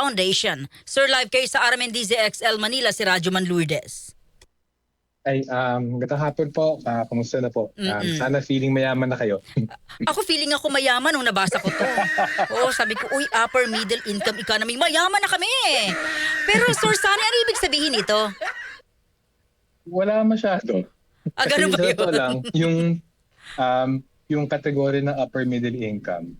Foundation. Sir, live kayo sa RMNDZ XL Manila, si Radyo Man Lourdes. Ay, magandang hapon po. Kumusta na po? Sana feeling mayaman na kayo. Ako feeling ako mayaman nung nabasa ko to. Oo, sabi ko, uy, upper middle income economy, mayaman na kami. Pero Sir Sunny, ano ibig sabihin ito? Wala masyado. Ganun ba Kasi sa yun? totoo lang, yung category ng upper middle income,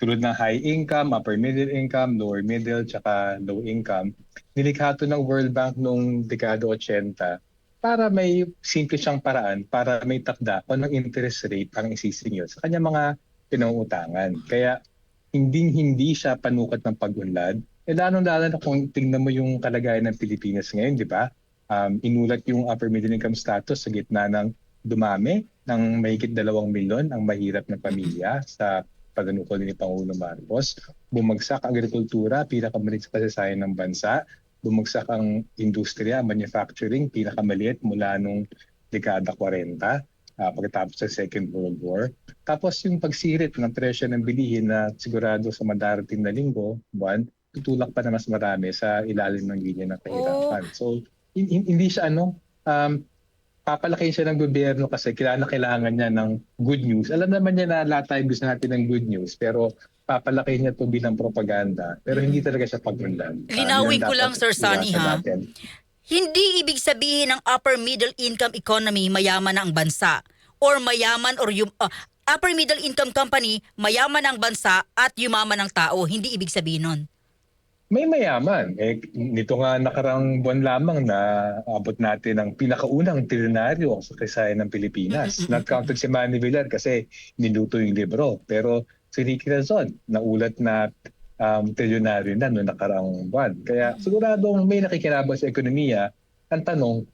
tulad ng high income, upper middle income, lower middle, tsaka low income, nilikha to ng World Bank noong dekada 80 para may simple siyang paraan para may takda kung anong interest rate ang isisingil sa kanya mga pinangungutangan. Kaya hindi siya panukat ng pag-unlad. Lalo-lalo na kung tingnan mo yung kalagayan ng Pilipinas ngayon, di ba? Inulat yung upper middle income status sa gitna ng dumami ng mahigit 2 milyon ang mahirap na pamilya sa pag-anukol ni Pangulong Marcos. Bumagsak ang agrikultura, pinakamaliit sa kasaysayan ng bansa. Bumagsak ang industriya, manufacturing, pinakamaliit mula nung dekada 40, pagkatapos sa Second World War. Tapos yung pagsirit ng presyo ng bilihin na sigurado sa madarating na linggo, buwan, tutulak pa na mas marami sa ilalim ng linya ng kahirapan. So hindi siya papalakihin siya ng gobyerno kasi kailangan niya ng good news. Alam naman niya na lahat tayo gusto natin ng good news, pero papalakihin niya ito bilang propaganda. Pero hindi talaga siya pag-unlad. Linawin ko lang, Sir Sunny, ha? Hindi ibig sabihin ng upper middle income economy mayaman na ang bansa. Or mayaman or yung upper middle income company, mayaman ang bansa at yumaman ang tao. Hindi ibig sabihin nun. May mayaman. Nito nga nakarang buwan lamang na abot natin ang pinakaunang trilyonaryo sa kasaysayan ng Pilipinas. Not counted si Manny Villar kasi niluto yung libro. Pero si Ricky Razon, naulat na trilyonaryo na noong nakarang buwan. Kaya siguradong may nakikinabang sa ekonomiya. Ang tanong,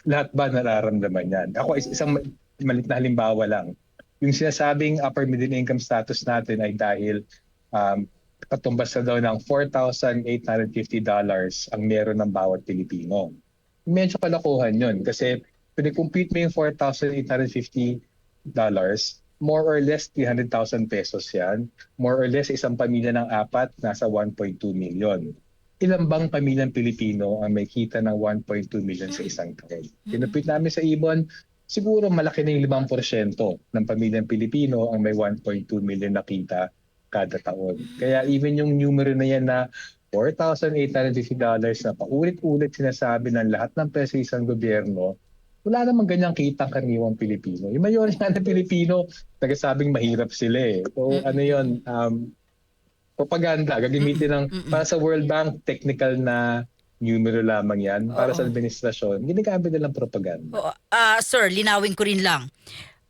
lahat ba nararamdaman yan? Ako, isang malit na halimbawa lang. Yung sinasabing upper middle income status natin ay dahil katumbas na daw ng $4,850 ang meron ng bawat Pilipino. Medyo kalokohan yun kasi pag-compute mo yung $4,850, more or less 300,000 pesos yan. More or less isang pamilya ng 4, nasa 1.2 million. Ilan bang pamilyang Pilipino ang may kita ng 1.2 million sa isang taon? Pinupit namin sa ibon, siguro malaki na yung 5% ng pamilyang Pilipino ang may 1.2 million na kita kada taon. Kaya even yung numero na yan na $4,850 na paulit-ulit sinasabi ng lahat ng peso isang gobyerno, wala namang ganyang kitang karaniwang Pilipino. Yung mayority ng Pilipino, nagsasabing mahirap sila eh. So ano yun, propaganda, gagamitin ng, para sa World Bank, technical na numero lamang yan. Para sa administrasyon, ginagamit nilang propaganda. Sir, linawin ko rin lang.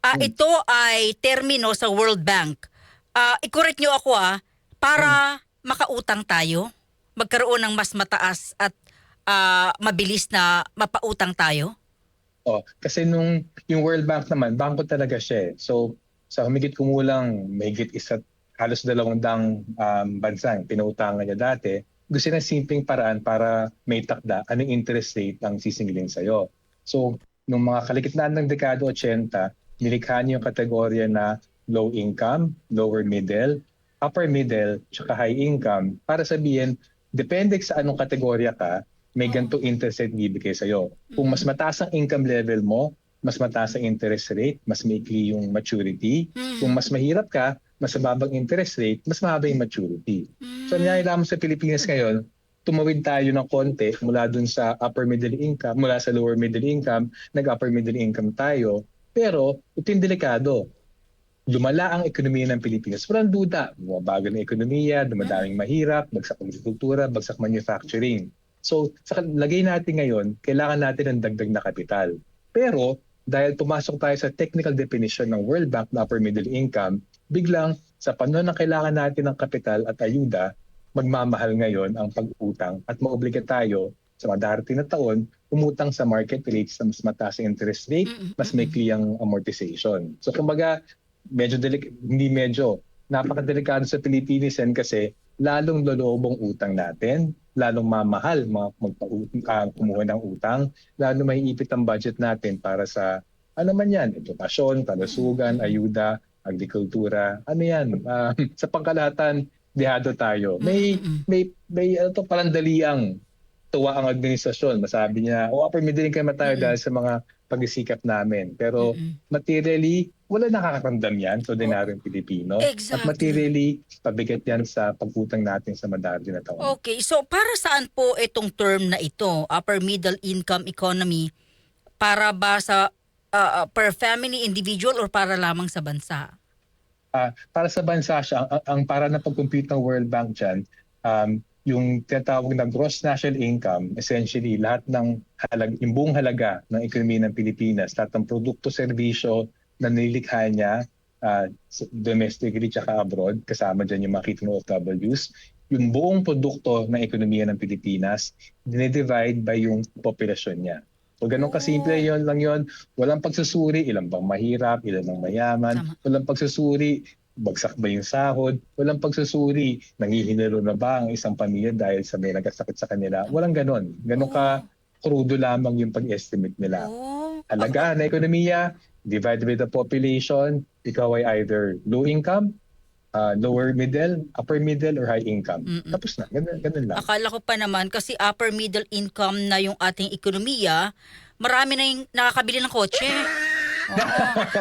Ito ay termino sa World Bank. I-correct nyo ako para makautang tayo, magkaroon ng mas mataas at mabilis na mapautang tayo? Kasi yung World Bank naman, bangko talaga siya. So sa humigit kumulang mahigit halos 200 bansa ang pinautangan niya dati, gusto na simpleng paraan para may takda anong interest rate ang sisingilin sa'yo. So nung mga kaligitnaan ng dekada 80, nilikha niya yung kategorya na low income, lower middle, upper middle, tsaka high income para sabihin, depende sa anong kategorya ka, may ganitong interest rate bibigay sa'yo. Kung mas mataas ang income level mo, mas mataas ang interest rate, mas maikli yung maturity. Kung mas mahirap ka, mas mababang interest rate, mas mahaba yung maturity. So nangyayari lamang sa Pilipinas ngayon, tumawid tayo ng konti mula dun sa upper middle income, mula sa lower middle income, nag-upper middle income tayo. Pero ito yung delikado. Lumala ang ekonomiya ng Pilipinas. Walang duda. Bumabago ng ekonomiya, dumadaming mahirap, bagsak ang agrikultura, bagsak manufacturing. So, sa lagay natin ngayon, kailangan natin ng dagdag na kapital. Pero, dahil pumasok tayo sa technical definition ng World Bank na upper middle income, biglang sa panahon na kailangan natin ng kapital at ayuda, magmamahal ngayon ang pag-utang at maobliga tayo sa darating na taon, umutang sa market rates na mas mataas ang interest rate, mas maikli ang amortization. So, kumbaga, napakadelikado sa Pilipinas yan kasi lalong loloobong utang natin, lalong mamahal kumuha ng utang, lalong maiipit ang budget natin para sa, ano man yan, edukasyon, kalusugan, ayuda, agrikultura, ano yan. Sa pangkalahatan, dehado tayo. Mm-mm. May ano to, palandaliang tuwa ang administrasyon. Masabi niya, upper middle income na tayo dahil sa mga pagsisikap namin. Pero Mm-mm. materially, wala nakakaramdam yan sa ordinaryong Pilipino. At Exactly. materially, pabigat yan sa pagutang natin sa madami na taon. Okay, so para saan po itong term na ito, upper middle income economy, para ba sa per family, individual, or para lamang sa bansa? Para sa bansa siya, ang para na pag-compute ng World Bank dyan, yung tinatawag na gross national income, essentially lahat ng yung buong halaga ng ekonomiya ng Pilipinas, lahat ng produkto, serbisyo na nilikha niya domestically tsaka abroad, kasama dyan yung mga kitang OFWs, yung buong produkto ng ekonomiya ng Pilipinas, dinidivide by yung populasyon niya. So ganun kasimple yon lang yon. Walang pagsusuri, ilan bang mahirap, ilan ang mayaman. Tama. Walang pagsusuri, bagsak ba yung sahod. Walang pagsusuri, nangihinalo na ba ang isang pamilya dahil sa may nagkasakit sa kanila. Walang ganon. Ganon ka krudo lamang yung pag-estimate nila. Oh, Halaga na ekonomiya, divided by the population, ikaw ay either low income, lower middle, upper middle, or high income. Mm-mm. Tapos na, ganun lang. Akala ko pa naman kasi upper middle income na yung ating ekonomiya, marami na yung nakakabili ng kotse. Oo.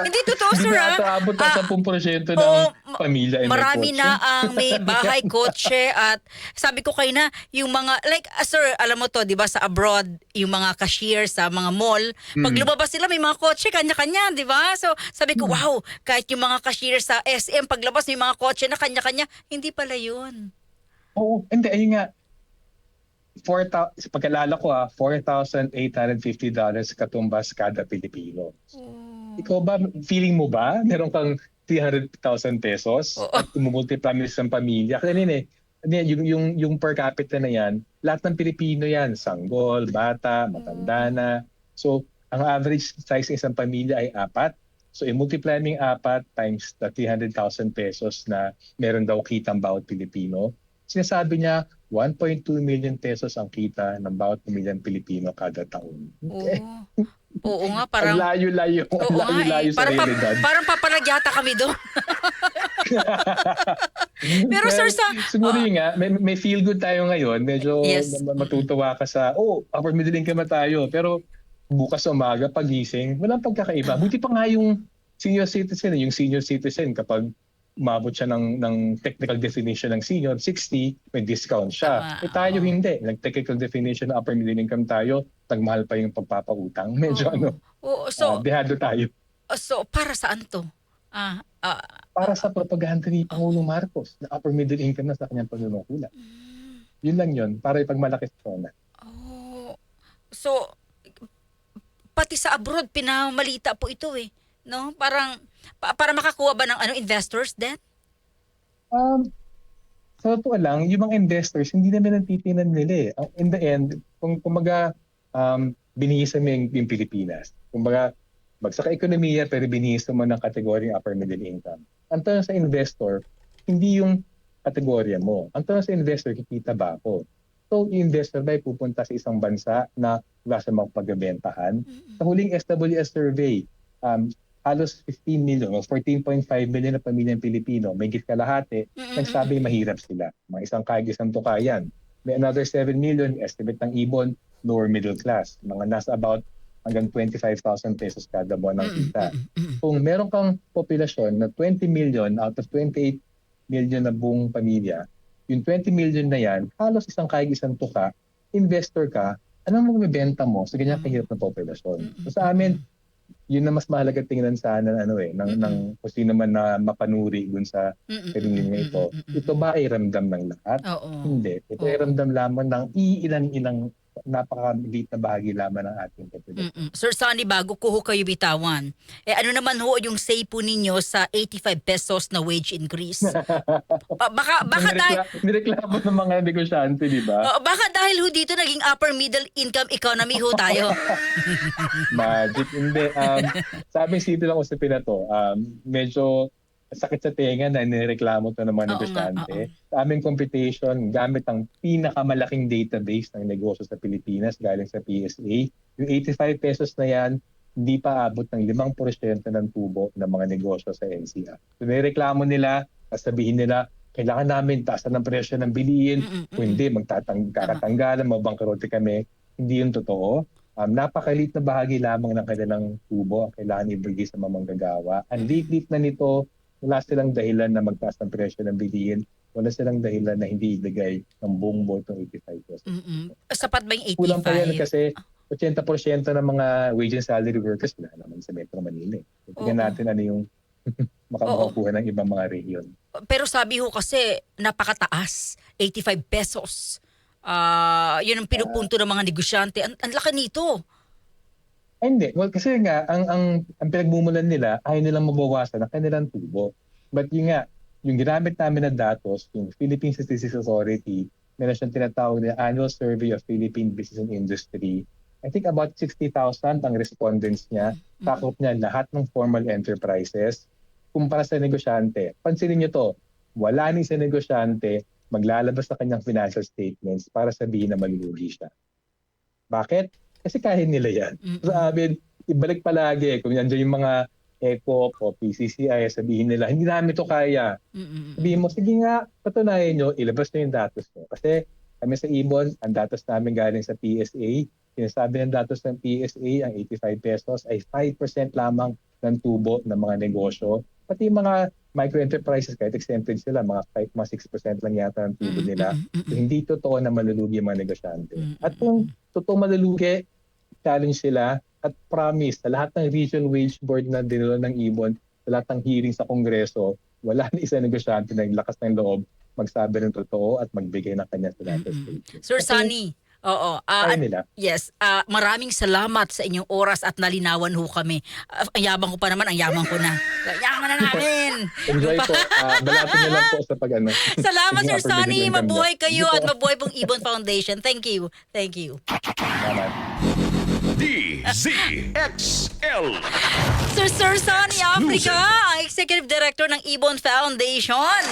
Hindi totoo, Hindi sir. na ata abot sa 10% ng Oo, pamilya ay may marami kotse. na ang may bahay, kotse, at sabi ko kayo na, yung mga, like, sir, alam mo to, di ba, sa abroad, yung mga cashier sa mga mall, pag lumabas sila, may mga kotse, kanya-kanya, di ba? So, sabi ko, wow, kahit yung mga cashier sa SM, paglabas, may mga kotse na kanya-kanya, hindi pala yun. Oo, hindi, ayun nga. 4,000, sa pagkalala ko $4,850 katumbas kada Pilipino. Ikaw ba, feeling mo ba, meron kang 300,000 pesos Oo. at umumultiply mo sa pamilya? Kasi yung per capita na yan, lahat ng Pilipino yan, sanggol, bata, matanda na. So, ang average size ng isang pamilya ay 4. So, i-multiply mo yung 4 times the 300,000 pesos na meron daw kitang bawat Pilipino. Sinasabi niya, 1.2 million pesos ang kita ng bawat pamilyang Pilipino kada taon. Okay. Oo nga, Ang parang, layo-layo, ang oo nga layo-layo sa parang, realidad. parang papalagyata kami doon. Pero sir, sa, Siguro yun nga, may feel good tayo ngayon. Medyo yes. matutuwa ka sa, upper middle income na tayo. Pero bukas sa umaga, pagising, walang pagkakaiba. Buti pa nga yung senior citizen, kapag umabot siya ng technical definition ng senior, 60, may discount siya. Tama, Tayo oo. hindi. Technical definition ng upper middle income tayo, tagmahal pa yung pagpapautang. Medyo Oo, so, dehado tayo. para saan to? Ah, ah, Para sa propaganda ni Pangulong Marcos na upper middle income na sa kanyang panunungkulan. Yun lang yun, para ipagmalaki sa zona. oh, so, pati sa abroad, pinamalita po ito eh. No? Parang, para makakuha ba ng investors din? Sa totoo lang, yung mga investors, hindi naman natitingnan nila eh. In the end, kumbaga, binihisan mo yung Pilipinas. Kumbaga, bagsak ekonomiya pero binihisan mo ng kategoryang upper middle income. Ang tanong sa investor, hindi yung kategorya mo. Ang tanong sa investor, kikita ba ako? So, yung investor ba ay pupunta sa isang bansa na wala sa magpagbebentahan? Sa huling SWS survey, halos 15 million o 14.5 million na pamilyang Pilipino, may kalahati, nagsabi mahirap sila. Mga isang kahit isang tukayan. May another 7 million, estimate ng ibon, lower middle class. Mga nasa about hanggang 25,000 pesos kada buwan ng kita. Kung meron kang populasyon na 20 million out of 28 million na buong pamilya, yung 20 million na yan, halos isang kahit isang tuka, investor ka, anong magbebenta mo sa ganyan kahirap na populasyon? So sa amin, yun na mas mahalaga tingnan sana ng kung sino man na mapanuri dun sa piniling ito. Ito ba ay ramdam ng lahat? Oo. Hindi. Ito ay ramdam lamang ng iilan-ilang napakaliit na bahagi lamang ng ating populasyon. Sir Sonny, bago ko kayo bitawan, ano naman ho yung say po ninyo sa 85 pesos na wage increase? baka dahil, Nireklamo ng mga negosyante, di ba? baka dahil ho dito naging upper middle income economy ho tayo. Magic. Hindi. Sabi sito lang usapin na to. Medyo sakit sa tenga na nireklamo to ng mga negosyante. Sa aming computation, gamit ang pinakamalaking database ng negosyo sa Pilipinas galing sa PSA, yung 85 pesos na yan, hindi pa abot ng 5% ng tubo ng mga negosyo sa NCR. So nireklamo nila, sabihin nila, kailangan namin taasan ng presyo ng bilihin, kung hindi, kakatanggalan, mabangkarote kami. Hindi yun totoo. Napakaliit na bahagi lamang ng kanilang tubo ang kailangan ibigay sa mamanggagawa. Ang liit na nito, wala silang dahilan na magtaas ng presyo ng bilihin. Wala silang dahilan na hindi ibigay ng buong botong 85 pesos. Sapat ba yung 85? Kulang pa yan kasi 80% ng mga wage and salary workers wala naman sa Metro Manila. Tingnan natin ano yung makakuha ng ibang mga region. Pero sabi ho kasi napakataas, 85 pesos. Yun ang pinupunto ng mga negosyante. Ang laki nito. Ay, hindi. Well, kasi nga, ang pinagmumulan nila, ayaw nilang mabawasan ang kanilang tubo. But yun nga, yung ginamit namin na datos, yung Philippine Statistics Authority, meron siyang tinatawag na Annual Survey of Philippine Business and Industry. I think about 60,000 ang respondents niya. Takot niya lahat ng formal enterprises. Kumpara sa negosyante, pansinin niyo to, wala ni sa negosyante maglalabas sa kanyang financial statements para sabihin na malulugi siya. Bakit? Kasi kaya nila yan. Sa amin, ibalik palagi kung nandiyan yung mga ECO o PCCI, sabihin nila, hindi namin to kaya. Sabihin mo, sige nga, patunayan nyo, ilabas nyo yung datos nyo. Kasi kami sa Ibon, ang datos namin galing sa PSA. Sinasabi ng datos ng PSA, ang 85 pesos ay 5% lamang ng tubo ng mga negosyo. Pati yung mga micro-enterprises, kahit exempted sila, mga 6% lang yata ng tubo nila. So, hindi totoo na malulugi yung mga negosyante. At kung totoo malulugi, challenge sila at promise sa lahat ng regional wage board na dinala ng Ibon, sa lahat ng hearing sa Kongreso, wala na isang negosyante na lakas ng loob magsabi ng totoo at magbigay ng kanya financial statement. Sir Sunny, oo. Yes, maraming salamat sa inyong oras at nalinawan ho kami. Ang yabang ko pa naman, ang yaman ko na. Yaman na namin. Enjoy po. Balatan niyo lang po sa pag-ano. Salamat, Sir Sunny. Mabuhay kayo Sige at po. mabuhay pong Ibon Foundation. Thank you. Thank you. Salamat. DZXL. Sir Sunny Africa, ang Executive Director ng Ibon Foundation.